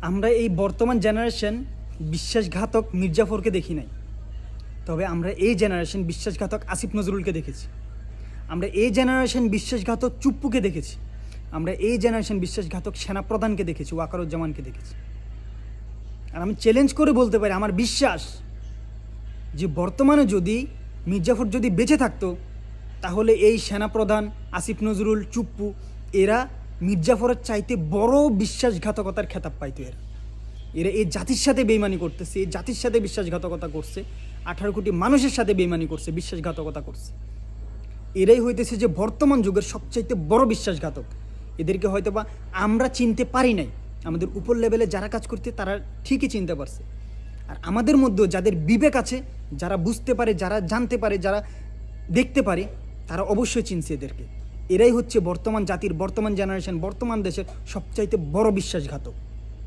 আমরা এই বর্তমান জেনারেশন বিশ্বাসঘাতক মির্জাফরকে দেখি নাই, তবে আমরা এই জেনারেশন বিশ্বাসঘাতক আসিফ নজরুলকে দেখেছি। আমরা এই জেনারেশন বিশ্বাসঘাতক চুপ্পুকে দেখেছি। আমরা এই জেনারেশন বিশ্বাসঘাতক সেনাপ্রধানকে দেখেছি, ওয়াকারুজ্জামানকে দেখেছি। আর আমি চ্যালেঞ্জ করে বলতে পারি, আমার বিশ্বাস যে বর্তমানে যদি মির্জাফর যদি বেঁচে থাকতো, তাহলে এই সেনাপ্রধান আসিফ নজরুল, চুপ্পু এরা মির্জাফরের চাইতে বড় বিশ্বাসঘাতকতার খেতাব পাইতো। এরা এই জাতির সাথে বেইমানি করতেছে, এই জাতির সাথে বিশ্বাসঘাতকতা করছে, 18 কোটি মানুষের সাথে বেইমানি করছে, বিশ্বাসঘাতকতা করছে। এরাই হইতেছে যে বর্তমান যুগের সবচাইতে বড় বিশ্বাসঘাতক। এদেরকে হয়তো বা আমরা চিনতে পারি নাই, আমাদের উপর লেভেলে যারা কাজ করতে তারা ঠিকই চিনতে পারছে। আর আমাদের মধ্যেও যাদের বিবেক আছে, যারা বুঝতে পারে, যারা জানতে পারে, যারা দেখতে পারে, তারা অবশ্যই চিনছে এদেরকে। এরাই হচ্ছে বর্তমান জাতির, বর্তমান জেনারেশন, বর্তমান দেশের সবচাইতে বড় বিশ্বাসঘাতক।